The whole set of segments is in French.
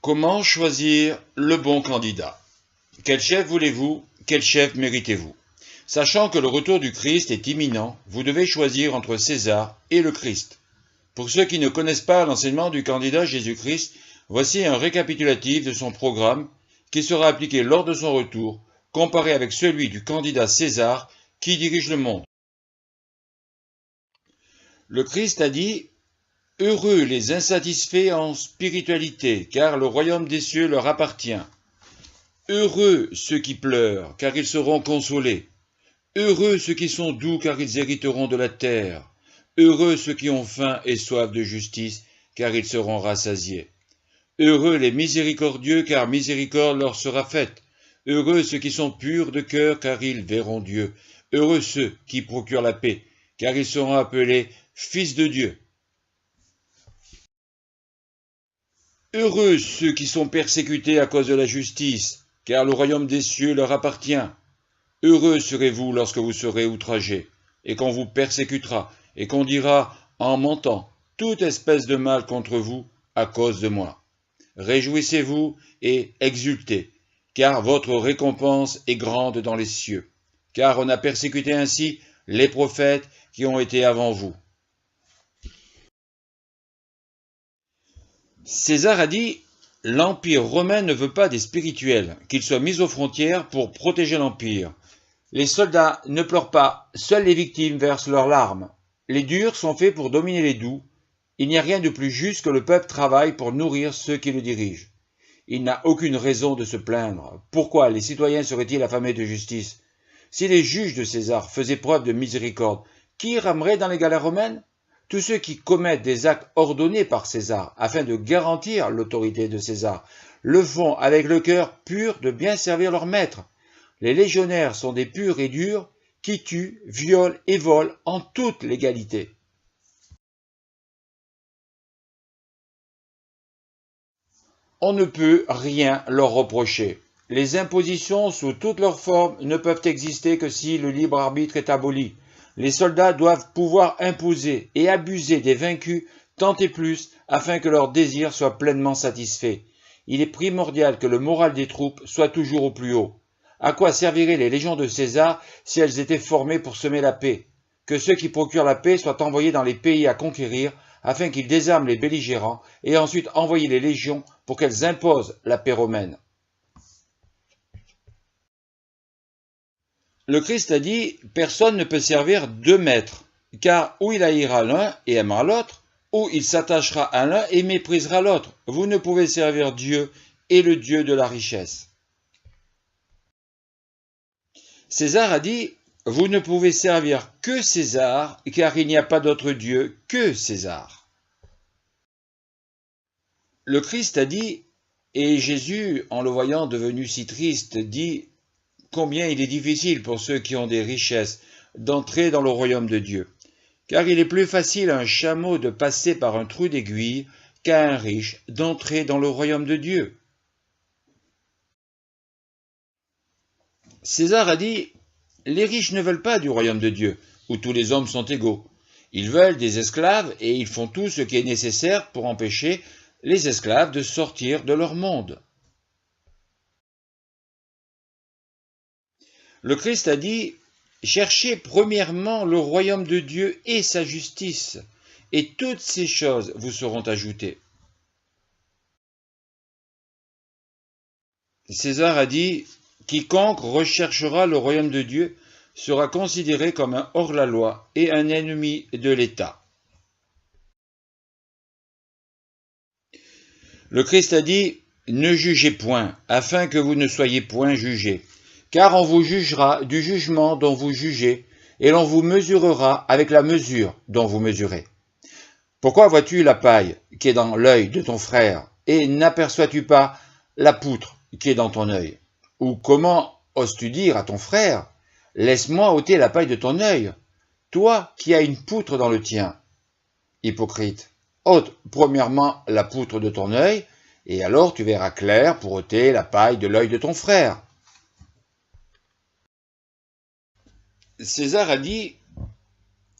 Comment choisir le bon candidat? Quel chef voulez-vous? Quel chef méritez-vous? Sachant que le retour du Christ est imminent, vous devez choisir entre César et le Christ. Pour ceux qui ne connaissent pas l'enseignement du candidat Jésus-Christ, voici un récapitulatif de son programme qui sera appliqué lors de son retour, comparé avec celui du candidat César qui dirige le monde. Le Christ a dit « Heureux les insatisfaits en spiritualité, car le royaume des cieux leur appartient. Heureux ceux qui pleurent, car ils seront consolés. Heureux ceux qui sont doux, car ils hériteront de la terre. Heureux ceux qui ont faim et soif de justice, car ils seront rassasiés. Heureux les miséricordieux, car miséricorde leur sera faite. Heureux ceux qui sont purs de cœur, car ils verront Dieu. Heureux ceux qui procurent la paix, car ils seront appelés fils de Dieu. Heureux ceux qui sont persécutés à cause de la justice, car le royaume des cieux leur appartient. Heureux serez-vous lorsque vous serez outragés, et qu'on vous persécutera, et qu'on dira, en mentant, toute espèce de mal contre vous à cause de moi. Réjouissez-vous et exultez, car votre récompense est grande dans les cieux, car on a persécuté ainsi les prophètes qui ont été avant vous. César a dit « L'Empire romain ne veut pas des spirituels, qu'ils soient mis aux frontières pour protéger l'Empire. Les soldats ne pleurent pas, seules les victimes versent leurs larmes. Les durs sont faits pour dominer les doux. Il n'y a rien de plus juste que le peuple travaille pour nourrir ceux qui le dirigent. Il n'a aucune raison de se plaindre. Pourquoi les citoyens seraient-ils affamés de justice? Si les juges de César faisaient preuve de miséricorde, qui ramerait dans les galères romaines? Tous ceux qui commettent des actes ordonnés par César afin de garantir l'autorité de César le font avec le cœur pur de bien servir leur maître. Les légionnaires sont des purs et durs qui tuent, violent et volent en toute légalité. On ne peut rien leur reprocher. Les impositions sous toutes leurs formes ne peuvent exister que si le libre arbitre est aboli. Les soldats doivent pouvoir imposer et abuser des vaincus tant et plus afin que leurs désirs soient pleinement satisfaits. Il est primordial que le moral des troupes soit toujours au plus haut. À quoi serviraient les légions de César si elles étaient formées pour semer la paix? Que ceux qui procurent la paix soient envoyés dans les pays à conquérir afin qu'ils désarment les belligérants et ensuite envoyer les légions pour qu'elles imposent la paix romaine. Le Christ a dit « Personne ne peut servir deux maîtres, car ou il haïra l'un et aimera l'autre, ou il s'attachera à l'un et méprisera l'autre. Vous ne pouvez servir Dieu et le Dieu de la richesse. » César a dit « Vous ne pouvez servir que César, car il n'y a pas d'autre Dieu que César. » Le Christ a dit, et Jésus, en le voyant devenu si triste, dit combien il est difficile pour ceux qui ont des richesses d'entrer dans le royaume de Dieu. Car il est plus facile à un chameau de passer par un trou d'aiguille qu'à un riche d'entrer dans le royaume de Dieu. César a dit « Les riches ne veulent pas du royaume de Dieu, où tous les hommes sont égaux. Ils veulent des esclaves et ils font tout ce qui est nécessaire pour empêcher les esclaves de sortir de leur monde. » Le Christ a dit « Cherchez premièrement le royaume de Dieu et sa justice, et toutes ces choses vous seront ajoutées. » César a dit « Quiconque recherchera le royaume de Dieu sera considéré comme un hors-la-loi et un ennemi de l'État. » Le Christ a dit « Ne jugez point, afin que vous ne soyez point jugés. Car on vous jugera du jugement dont vous jugez, et l'on vous mesurera avec la mesure dont vous mesurez. Pourquoi vois-tu la paille qui est dans l'œil de ton frère, et n'aperçois-tu pas la poutre qui est dans ton œil? Ou comment oses-tu dire à ton frère, laisse-moi ôter la paille de ton œil, toi qui as une poutre dans le tien? Hypocrite, ôte premièrement la poutre de ton œil, et alors tu verras clair pour ôter la paille de l'œil de ton frère. César a dit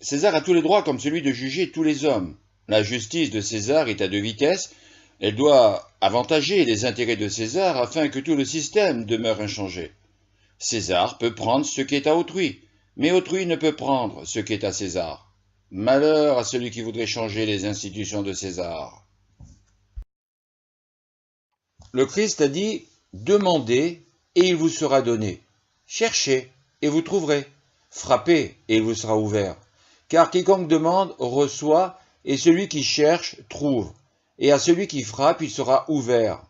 César a tous les droits comme celui de juger tous les hommes. La justice de César est à deux vitesses. Elle doit avantager les intérêts de César afin que tout le système demeure inchangé. César peut prendre ce qui est à autrui, mais autrui ne peut prendre ce qui est à César. Malheur à celui qui voudrait changer les institutions de César. Le Christ a dit « Demandez et il vous sera donné. Cherchez et vous trouverez. Frappez et il vous sera ouvert. Car quiconque demande reçoit, et celui qui cherche trouve. Et à celui qui frappe il sera ouvert.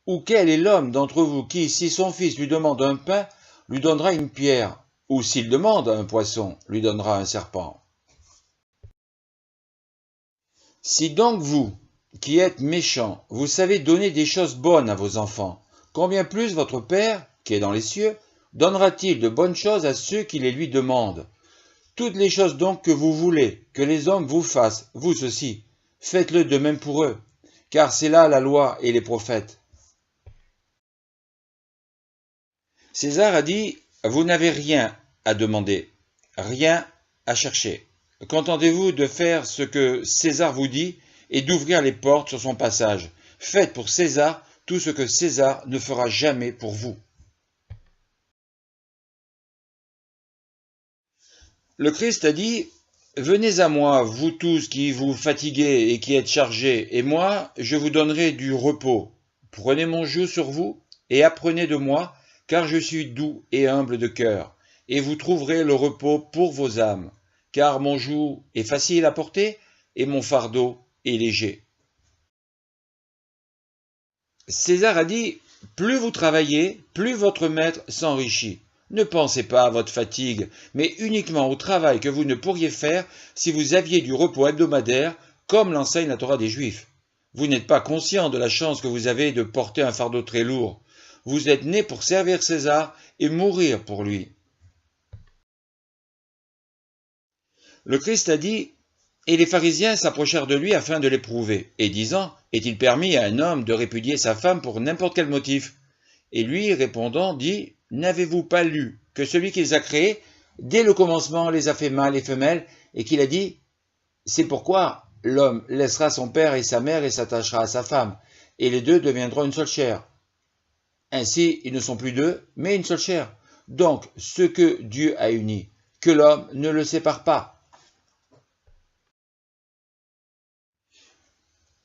Ou quel est l'homme d'entre vous qui, si son fils lui demande un pain, lui donnera une pierre, ou s'il demande un poisson, lui donnera un serpent. Si donc vous, qui êtes méchants, vous savez donner des choses bonnes à vos enfants, combien plus votre Père, qui est dans les cieux, donnera-t-il de bonnes choses à ceux qui les lui demandent? Toutes les choses donc que vous voulez que les hommes vous fassent, vous aussi, faites-le de même pour eux, car c'est là la loi et les prophètes. César a dit, vous n'avez rien à demander, rien à chercher. Contentez-vous de faire ce que César vous dit et d'ouvrir les portes sur son passage. Faites pour César tout ce que César ne fera jamais pour vous. Le Christ a dit, venez à moi, vous tous qui vous fatiguez et qui êtes chargés, et moi, je vous donnerai du repos. Prenez mon joug sur vous et apprenez de moi, car je suis doux et humble de cœur, et vous trouverez le repos pour vos âmes, car mon joug est facile à porter et mon fardeau est léger. César a dit, plus vous travaillez, plus votre maître s'enrichit. Ne pensez pas à votre fatigue, mais uniquement au travail que vous ne pourriez faire si vous aviez du repos hebdomadaire, comme l'enseigne la Torah des Juifs. Vous n'êtes pas conscient de la chance que vous avez de porter un fardeau très lourd. Vous êtes né pour servir César et mourir pour lui. Le Christ a dit, et les pharisiens s'approchèrent de lui afin de l'éprouver, et disant, est-il permis à un homme de répudier sa femme pour n'importe quel motif? Et lui, répondant, dit, n'avez-vous pas lu que celui qui les a créés, dès le commencement, les a fait mâles et femelles, et qu'il a dit, c'est pourquoi l'homme laissera son père et sa mère et s'attachera à sa femme, et les deux deviendront une seule chair. Ainsi, ils ne sont plus deux, mais une seule chair. Donc, ce que Dieu a uni, que l'homme ne le sépare pas.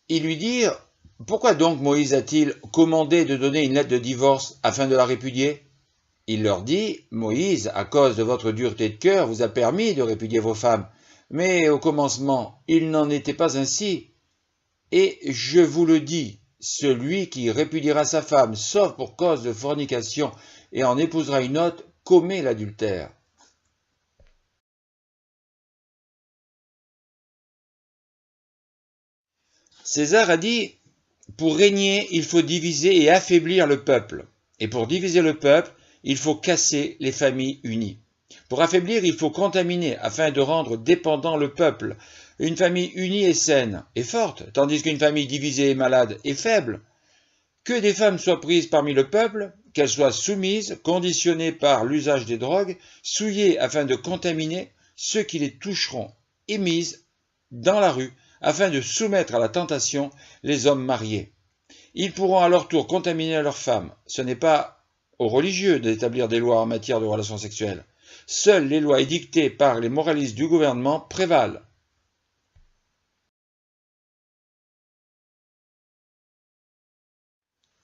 Ils lui dirent, pourquoi donc Moïse a-t-il commandé de donner une lettre de divorce afin de la répudier? Il leur dit, Moïse, à cause de votre dureté de cœur, vous a permis de répudier vos femmes, mais au commencement, il n'en était pas ainsi. Et je vous le dis, celui qui répudiera sa femme, sauf pour cause de fornication, et en épousera une autre, commet l'adultère. César a dit, pour régner, il faut diviser et affaiblir le peuple. Et pour diviser le peuple, il faut casser les familles unies. Pour affaiblir, il faut contaminer, afin de rendre dépendant le peuple. Une famille unie est saine et forte, tandis qu'une famille divisée et malade est faible. Que des femmes soient prises parmi le peuple, qu'elles soient soumises, conditionnées par l'usage des drogues, souillées afin de contaminer ceux qui les toucheront, et mises dans la rue, afin de soumettre à la tentation les hommes mariés. Ils pourront à leur tour contaminer leurs femmes. Ce n'est pas aux religieux d'établir des lois en matière de relations sexuelles. Seules les lois édictées par les moralistes du gouvernement prévalent.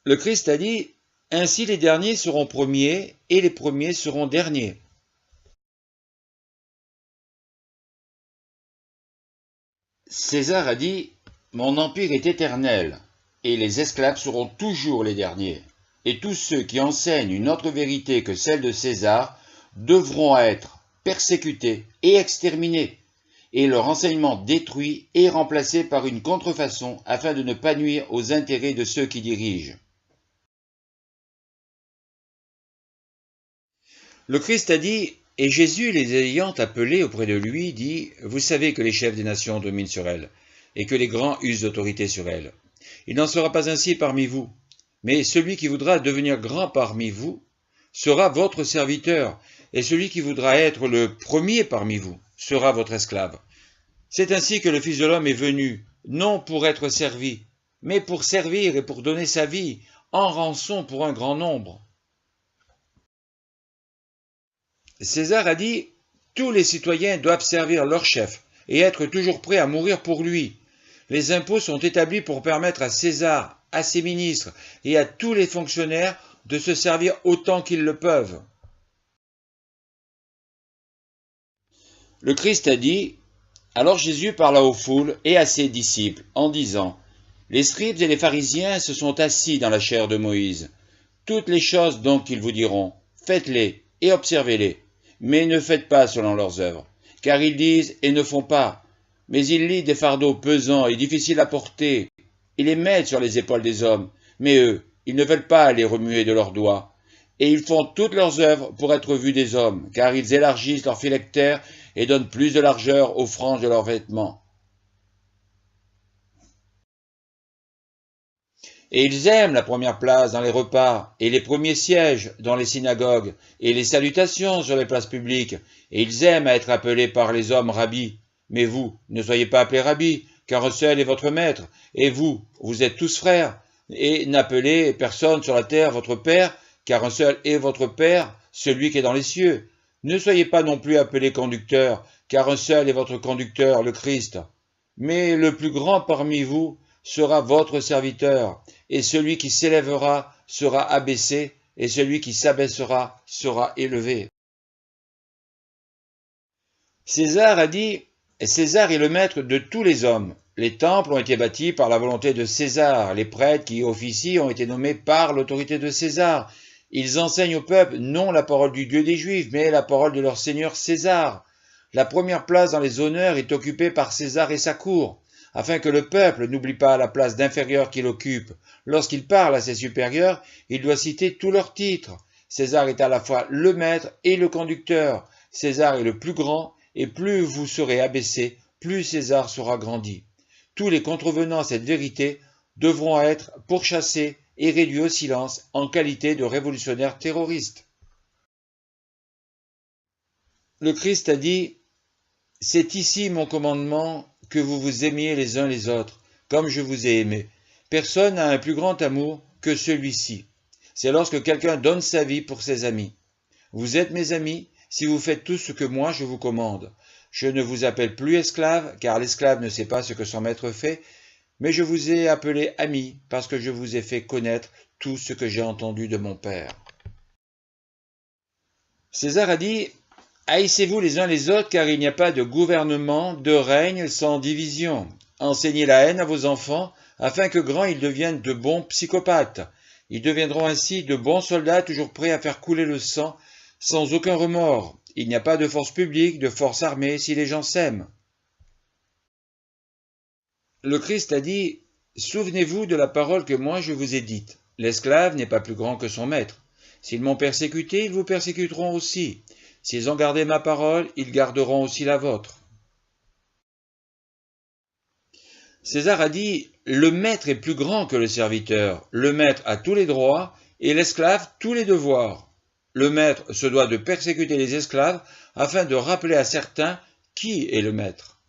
Le Christ a dit, ainsi les derniers seront premiers et les premiers seront derniers. César a dit, mon empire est éternel, et les esclaves seront toujours les derniers. Et tous ceux qui enseignent une autre vérité que celle de César devront être persécutés et exterminés, et leur enseignement détruit et remplacé par une contrefaçon afin de ne pas nuire aux intérêts de ceux qui dirigent. Le Christ a dit, et Jésus, les ayant appelés auprès de lui, dit, vous savez que les chefs des nations dominent sur elles, et que les grands usent d'autorité sur elles. Il n'en sera pas ainsi parmi vous, mais celui qui voudra devenir grand parmi vous sera votre serviteur, et celui qui voudra être le premier parmi vous sera votre esclave. C'est ainsi que le Fils de l'homme est venu, non pour être servi, mais pour servir et pour donner sa vie en rançon pour un grand nombre. César a dit, tous les citoyens doivent servir leur chef et être toujours prêts à mourir pour lui. Les impôts sont établis pour permettre à César, à ses ministres et à tous les fonctionnaires de se servir autant qu'ils le peuvent. Le Christ a dit, alors Jésus parla aux foules et à ses disciples en disant, les scribes et les pharisiens se sont assis dans la chaire de Moïse. Toutes les choses donc qu'ils vous diront, faites-les et observez-les, mais ne faites pas selon leurs œuvres, car ils disent et ne font pas, mais ils lient des fardeaux pesants et difficiles à porter, ils les mettent sur les épaules des hommes, mais eux, ils ne veulent pas les remuer de leurs doigts, et ils font toutes leurs œuvres pour être vus des hommes, car ils élargissent leurs phylactères et donnent plus de largeur aux franges de leurs vêtements. Et ils aiment la première place dans les repas, et les premiers sièges dans les synagogues, et les salutations sur les places publiques, et ils aiment à être appelés par les hommes rabbis. Mais vous, ne soyez pas appelés rabbis, car un seul est votre maître, et vous, vous êtes tous frères, et n'appelez personne sur la terre votre père, car un seul est votre père, celui qui est dans les cieux. Ne soyez pas non plus appelés conducteurs, car un seul est votre conducteur, le Christ. Mais le plus grand parmi vous sera votre serviteur, et celui qui s'élèvera sera abaissé, et celui qui s'abaissera sera élevé. César a dit, César est le maître de tous les hommes. Les temples ont été bâtis par la volonté de César, les prêtres qui y officient ont été nommés par l'autorité de César. Ils enseignent au peuple non la parole du Dieu des Juifs, mais la parole de leur Seigneur César. La première place dans les honneurs est occupée par César et sa cour, afin que le peuple n'oublie pas la place d'inférieur qu'il occupe. Lorsqu'il parle à ses supérieurs, il doit citer tous leurs titres. César est à la fois le maître et le conducteur. César est le plus grand, et plus vous serez abaissé, plus César sera grandi. Tous les contrevenants à cette vérité devront être pourchassés et réduits au silence en qualité de révolutionnaires terroristes. Le Christ a dit, « C'est ici mon commandement, que vous vous aimiez les uns les autres, comme je vous ai aimé. Personne n'a un plus grand amour que celui-ci. C'est lorsque quelqu'un donne sa vie pour ses amis. Vous êtes mes amis si vous faites tout ce que moi je vous commande. Je ne vous appelle plus esclave, car l'esclave ne sait pas ce que son maître fait, mais je vous ai appelé amis, parce que je vous ai fait connaître tout ce que j'ai entendu de mon Père. » César a dit, « Haïssez-vous les uns les autres, car il n'y a pas de gouvernement, de règne sans division. Enseignez la haine à vos enfants, afin que grands ils deviennent de bons psychopathes. Ils deviendront ainsi de bons soldats, toujours prêts à faire couler le sang, sans aucun remords. Il n'y a pas de force publique, de force armée, si les gens s'aiment. » Le Christ a dit, « Souvenez-vous de la parole que moi je vous ai dite. L'esclave n'est pas plus grand que son maître. S'ils m'ont persécuté, ils vous persécuteront aussi. S'ils ont gardé ma parole, ils garderont aussi la vôtre. » César a dit, « Le maître est plus grand que le serviteur. Le maître a tous les droits et l'esclave tous les devoirs. Le maître se doit de persécuter les esclaves afin de rappeler à certains qui est le maître. »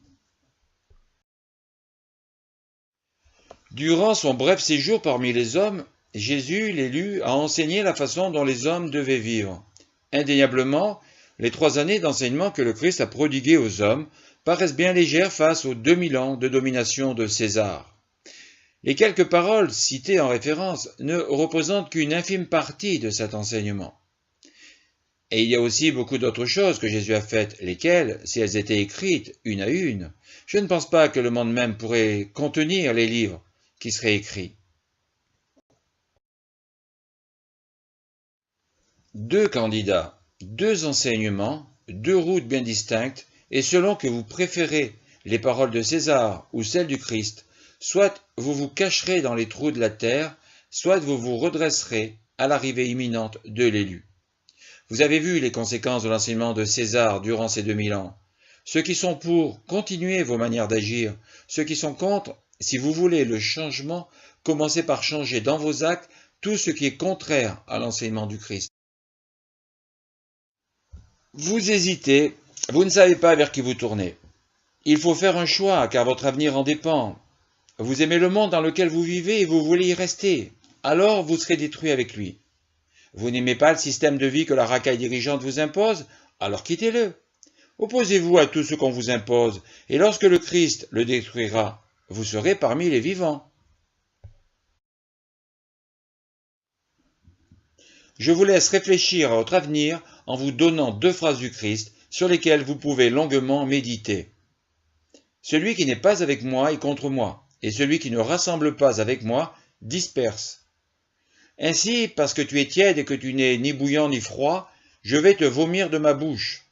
Durant son bref séjour parmi les hommes, Jésus, l'élu, a enseigné la façon dont les hommes devaient vivre. Indéniablement, les 3 années d'enseignement que le Christ a prodiguées aux hommes paraissent bien légères face aux 2000 ans de domination de César. Les quelques paroles citées en référence ne représentent qu'une infime partie de cet enseignement. Et il y a aussi beaucoup d'autres choses que Jésus a faites, lesquelles, si elles étaient écrites une à une, je ne pense pas que le monde même pourrait contenir les livres qui seraient écrits. 2 candidats, 2 enseignements, 2 routes bien distinctes, et selon que vous préférez les paroles de César ou celles du Christ, soit vous vous cacherez dans les trous de la terre, soit vous vous redresserez à l'arrivée imminente de l'élu. Vous avez vu les conséquences de l'enseignement de César durant ces 2000 ans. Ceux qui sont pour, continuez vos manières d'agir. Ceux qui sont contre, si vous voulez le changement, commencez par changer dans vos actes tout ce qui est contraire à l'enseignement du Christ. Vous hésitez, vous ne savez pas vers qui vous tournez. Il faut faire un choix, car votre avenir en dépend. Vous aimez le monde dans lequel vous vivez et vous voulez y rester. Alors vous serez détruit avec lui. Vous n'aimez pas le système de vie que la racaille dirigeante vous impose, alors quittez-le. Opposez-vous à tout ce qu'on vous impose, et lorsque le Christ le détruira, vous serez parmi les vivants. Je vous laisse réfléchir à votre avenir en vous donnant 2 phrases du Christ sur lesquelles vous pouvez longuement méditer. Celui qui n'est pas avec moi est contre moi, et celui qui ne rassemble pas avec moi disperse. Ainsi, parce que tu es tiède et que tu n'es ni bouillant ni froid, je vais te vomir de ma bouche.